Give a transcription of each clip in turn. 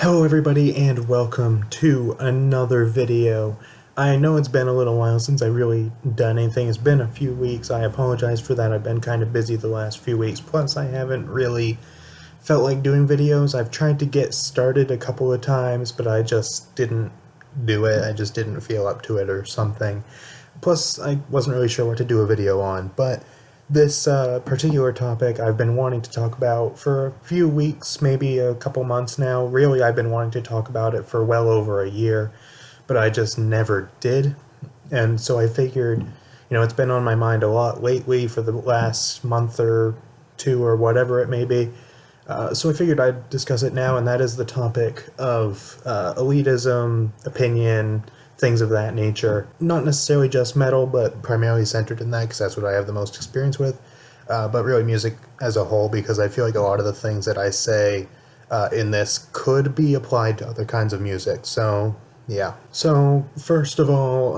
Hello everybody and welcome to another video. I know it's been a little while since I really done anything. It's been a few weeks. I apologize for that. I've been kind of busy the last few weeks. Plus I haven't really felt like doing videos. I've tried to get started a couple of times, but I just didn't do it. I just didn't feel up to it or something. Plus I wasn't really sure what to do a video on, but this particular topic I've been wanting to talk about for a few weeks, maybe a couple months now. Really, I've been wanting to talk about it for well over a year, but I just never did. And so I figured, it's been on my mind a lot lately for the last month or two or whatever it may be. So I figured I'd discuss it now, and that is the topic of elitism, opinion, things of that nature. Not necessarily just metal, but primarily centered in that because that's what I have the most experience with. But really music as a whole, because I feel like a lot of the things that I say in this could be applied to other kinds of music. So, yeah. So, first of all,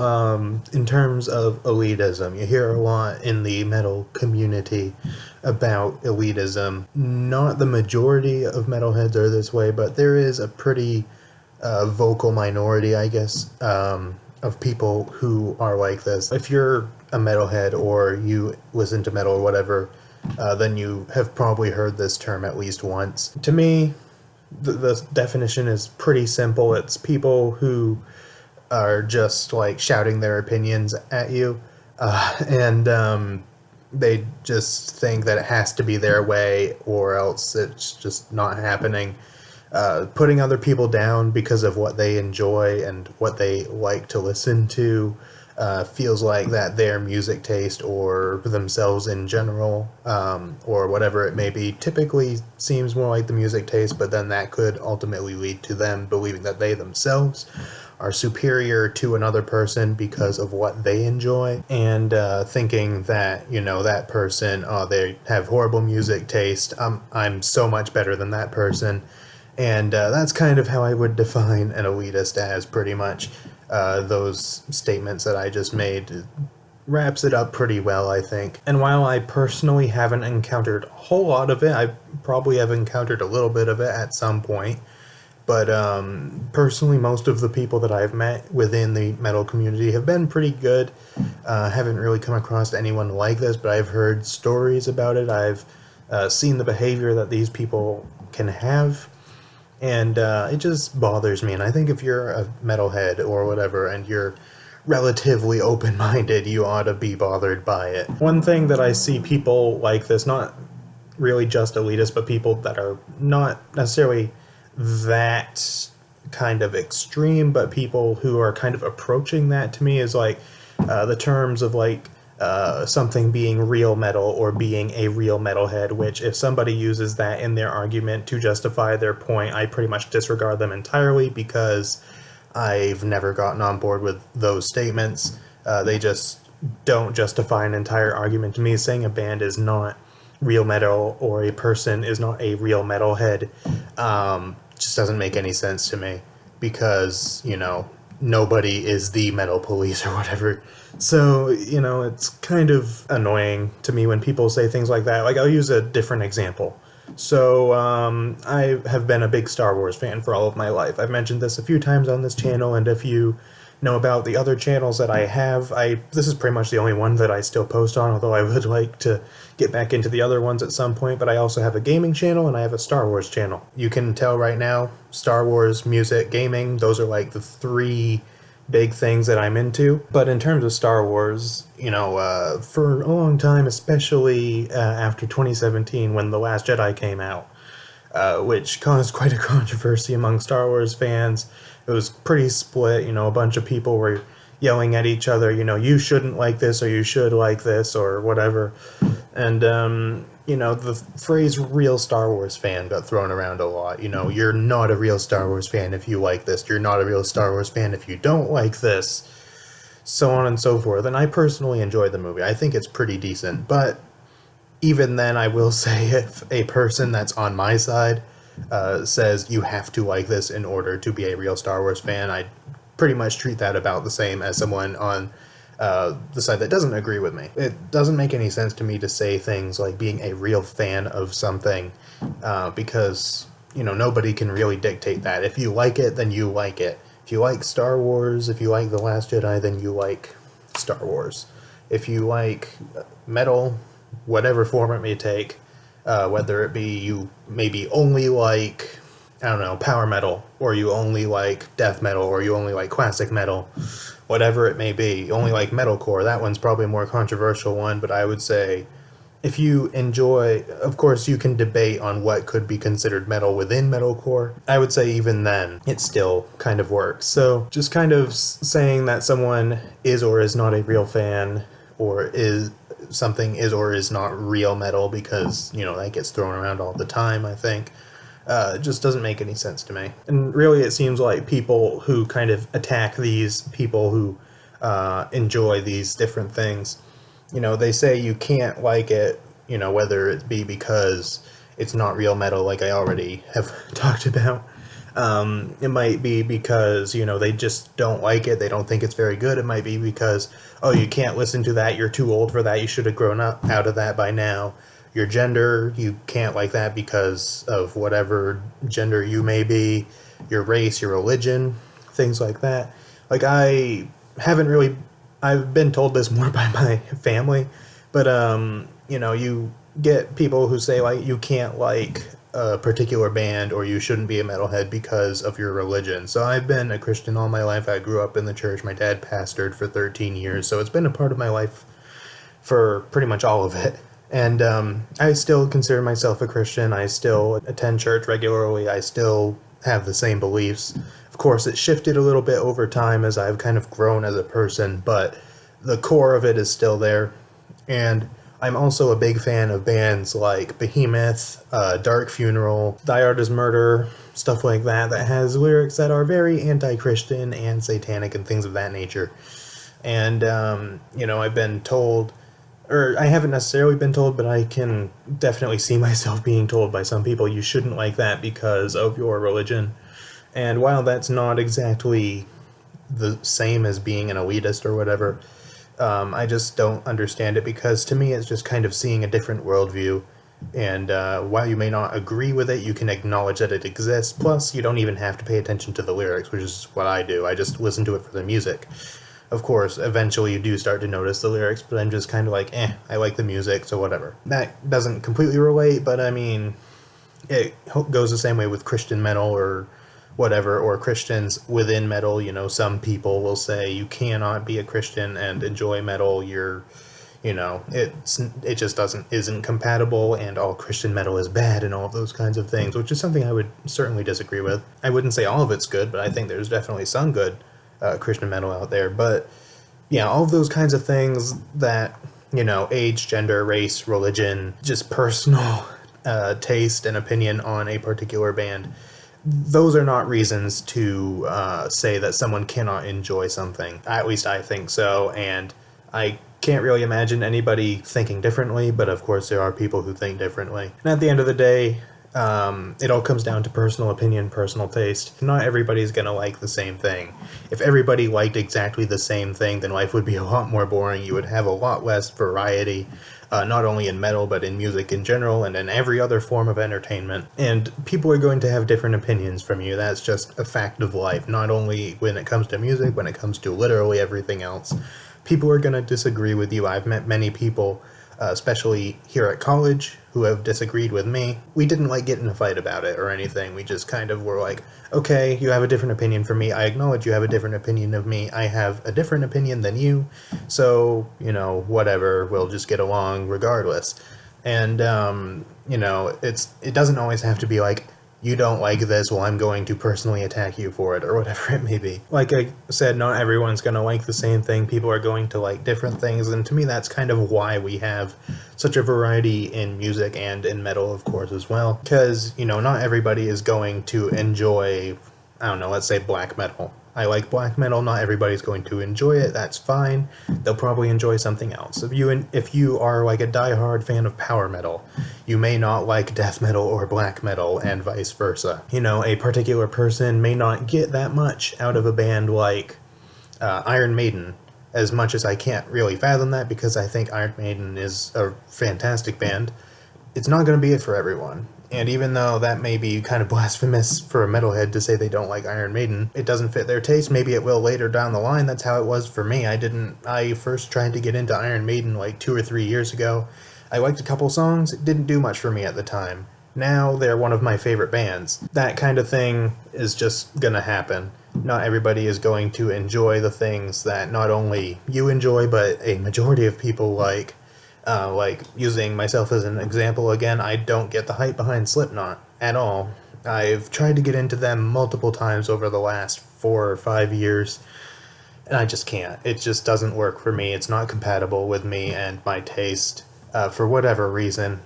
in terms of elitism, you hear a lot in the metal community about elitism. Not the majority of metalheads are this way, but there is a pretty vocal minority, I guess, of people who are like this. If you're a metalhead or you listen to metal or whatever, then you have probably heard this term at least once. To me, the definition is pretty simple. It's people who are just like shouting their opinions at you, and they just think that it has to be their way or else it's just not happening. Putting other people down because of what they enjoy and what they like to listen to feels like that their music taste or themselves in general, or whatever it may be, typically seems more like the music taste, but then that could ultimately lead to them believing that they themselves are superior to another person because of what they enjoy, and thinking that, that person, they have horrible music taste, I'm so much better than that person. And that's kind of how I would define an elitist as, pretty much. Those statements that I just made wraps it up pretty well, I think. And while I personally haven't encountered a whole lot of it, I probably have encountered a little bit of it at some point. But personally, most of the people that I've met within the metal community have been pretty good. Haven't really come across anyone like this, but I've heard stories about it. I've seen the behavior that these people can have. And it just bothers me, and I think if you're a metalhead or whatever and you're relatively open-minded, you ought to be bothered by it. One thing that I see people like this, not really just elitists, but people that are not necessarily that kind of extreme, but people who are kind of approaching that, to me, is like the terms of like something being real metal or being a real metalhead, which if somebody uses that in their argument to justify their point, I pretty much disregard them entirely because I've never gotten on board with those statements. They just don't justify an entire argument to me. Saying a band is not real metal or a person is not a real metalhead just doesn't make any sense to me because, nobody is the metal police or whatever. So, it's kind of annoying to me when people say things like that. Like, I'll use a different example. So, I have been a big Star Wars fan for all of my life. I've mentioned this a few times on this channel, and if you know about the other channels that I have, this is pretty much the only one that I still post on, although I would like to get back into the other ones at some point. But I also have a gaming channel and I have a Star Wars channel. You can tell right now, Star Wars, music, gaming, those are like the three big things that I'm into. But in terms of Star Wars, for a long time, especially after 2017 when The Last Jedi came out, which caused quite a controversy among Star Wars fans. It was pretty split, a bunch of people were yelling at each other, you shouldn't like this or you should like this or whatever. And, the phrase real Star Wars fan got thrown around a lot. You're not a real Star Wars fan if you like this. You're not a real Star Wars fan if you don't like this. So on and so forth. And I personally enjoyed the movie. I think it's pretty decent. But even then, I will say, if a person that's on my side says you have to like this in order to be a real Star Wars fan, I pretty much treat that about the same as someone on the side that doesn't agree with me. It doesn't make any sense to me to say things like being a real fan of something because nobody can really dictate that. If you like it, then you like it. If you like Star Wars, if you like The Last Jedi, then you like Star Wars. If you like metal, whatever form it may take, whether it be you maybe only like, I don't know, power metal, or you only like death metal, or you only like classic metal, whatever it may be, you only like metalcore. That one's probably a more controversial one, but I would say if you enjoy, of course, you can debate on what could be considered metal within metalcore. I would say even then, it still kind of works. So just kind of saying that someone is or is not a real fan, or is something is or is not real metal, because, that gets thrown around all the time, I think. It just doesn't make any sense to me. And really, it seems like people who kind of attack these people who enjoy these different things, they say you can't like it, whether it be because it's not real metal, like I already have talked about. It might be because, they just don't like it. They don't think it's very good. It might be because, oh, you can't listen to that. You're too old for that. You should have grown up out of that by now. Your gender, you can't like that because of whatever gender you may be. Your race, your religion, things like that. Like, I've been told this more by my family, but, you get people who say, like, you can't like a particular band, or you shouldn't be a metalhead because of your religion. So I've been a Christian all my life. I grew up in the church. My dad pastored for 13 years, so it's been a part of my life for pretty much all of it. And I still consider myself a Christian. I still attend church regularly. I still have the same beliefs. Of course, it shifted a little bit over time as I've kind of grown as a person, but the core of it is still there. And I'm also a big fan of bands like Behemoth, Dark Funeral, Die Hard as Murder, stuff like that has lyrics that are very anti-Christian and satanic and things of that nature. And, I've been told, or I haven't necessarily been told, but I can definitely see myself being told by some people, you shouldn't like that because of your religion. And while that's not exactly the same as being an elitist or whatever, I just don't understand it, because to me it's just kind of seeing a different worldview. And while you may not agree with it, you can acknowledge that it exists. Plus, you don't even have to pay attention to the lyrics, which is what I do. I just listen to it for the music. Of course, eventually you do start to notice the lyrics, but I'm just kind of like, I like the music, so whatever. That doesn't completely relate, but I mean, it goes the same way with Christian metal or whatever, or Christians within metal. Some people will say you cannot be a Christian and enjoy metal. It just isn't compatible, and all Christian metal is bad and all of those kinds of things, which is something I would certainly disagree with. I wouldn't say all of it's good, but I think there's definitely some good Christian metal out there. But yeah, all of those kinds of things that, age, gender, race, religion, just personal taste and opinion on a particular band, those are not reasons to say that someone cannot enjoy something. At least I think so, and I can't really imagine anybody thinking differently, but of course there are people who think differently. And at the end of the day, it all comes down to personal opinion, personal taste. Not everybody's gonna like the same thing. If everybody liked exactly the same thing, then life would be a lot more boring. You would have a lot less variety, not only in metal, but in music in general, and in every other form of entertainment. And people are going to have different opinions from you. That's just a fact of life, not only when it comes to music, when it comes to literally everything else. People are gonna disagree with you. I've met many people, especially here at college, who have disagreed with me. We didn't get in a fight about it or anything. We just kind of were like, okay, you have a different opinion from me. I acknowledge you have a different opinion of me. I have a different opinion than you. So, whatever, we'll just get along regardless. And, it doesn't always have to be like, you don't like this, well, I'm going to personally attack you for it, or whatever it may be. Like I said, not everyone's going to like the same thing. People are going to like different things, and to me that's kind of why we have such a variety in music and in metal, of course, as well. Because, not everybody is going to enjoy, I don't know, let's say black metal. I like black metal, not everybody's going to enjoy it, that's fine. They'll probably enjoy something else. If you are like a diehard fan of power metal, you may not like death metal or black metal, and vice versa. A particular person may not get that much out of a band like Iron Maiden, as much as I can't really fathom that, because I think Iron Maiden is a fantastic band. It's not going to be it for everyone. And even though that may be kind of blasphemous for a metalhead to say they don't like Iron Maiden, it doesn't fit their taste. Maybe it will later down the line. That's how it was for me. I first tried to get into Iron Maiden like 2 or 3 years ago. I liked a couple songs. It didn't do much for me at the time. Now they're one of my favorite bands. That kind of thing is just gonna happen. Not everybody is going to enjoy the things that not only you enjoy, but a majority of people like. Like, using myself as an example again, I don't get the hype behind Slipknot at all. I've tried to get into them multiple times over the last 4 or 5 years, and I just can't. It just doesn't work for me. It's not compatible with me and my taste, for whatever reason.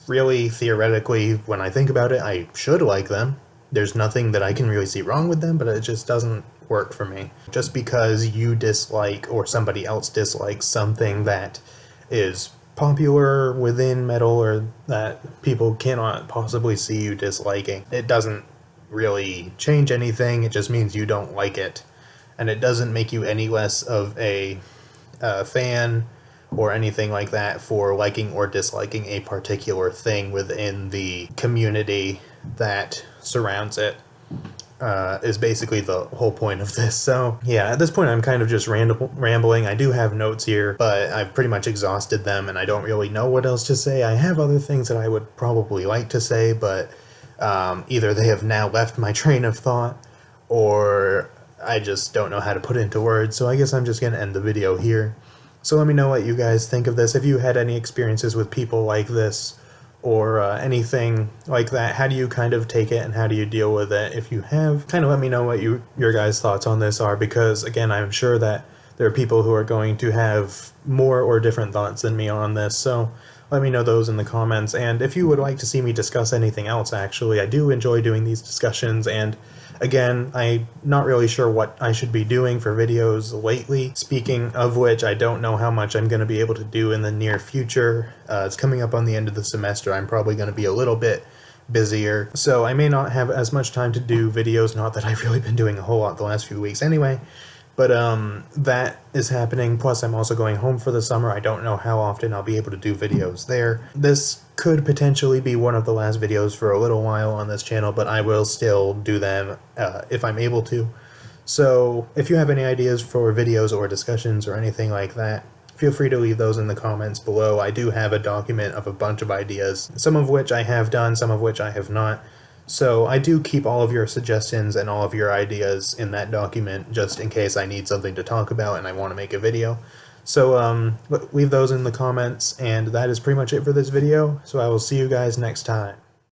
Really, theoretically, when I think about it, I should like them. There's nothing that I can really see wrong with them, but it just doesn't work for me. Just because you dislike or somebody else dislikes something that is popular within metal or that people cannot possibly see you disliking, it doesn't really change anything. It just means you don't like it, and it doesn't make you any less of a fan or anything like that for liking or disliking a particular thing within the community that surrounds it. Is basically the whole point of this. So yeah, at this point I'm kind of just rambling. I do have notes here, but I've pretty much exhausted them and I don't really know what else to say. I have other things that I would probably like to say, but either they have now left my train of thought or I just don't know how to put it into words. So I guess I'm just going to end the video here. So let me know what you guys think of this. If you had any experiences with people like this, or anything like that, how do you kind of take it and how do you deal with it? If you have, kind of let me know what your guys' thoughts on this are, because again, I'm sure that there are people who are going to have more or different thoughts than me on this, so let me know those in the comments. And if you would like to see me discuss anything else, actually, I do enjoy doing these discussions, and again, I'm not really sure what I should be doing for videos lately. Speaking of which, I don't know how much I'm going to be able to do in the near future. It's coming up on the end of the semester. I'm probably going to be a little bit busier, so I may not have as much time to do videos, not that I've really been doing a whole lot the last few weeks anyway. But that is happening, plus I'm also going home for the summer. I don't know how often I'll be able to do videos there. This could potentially be one of the last videos for a little while on this channel, but I will still do them if I'm able to. So if you have any ideas for videos or discussions or anything like that, feel free to leave those in the comments below. I do have a document of a bunch of ideas, some of which I have done, some of which I have not. So I do keep all of your suggestions and all of your ideas in that document just in case I need something to talk about and I want to make a video. So leave those in the comments, and that is pretty much it for this video. So I will see you guys next time.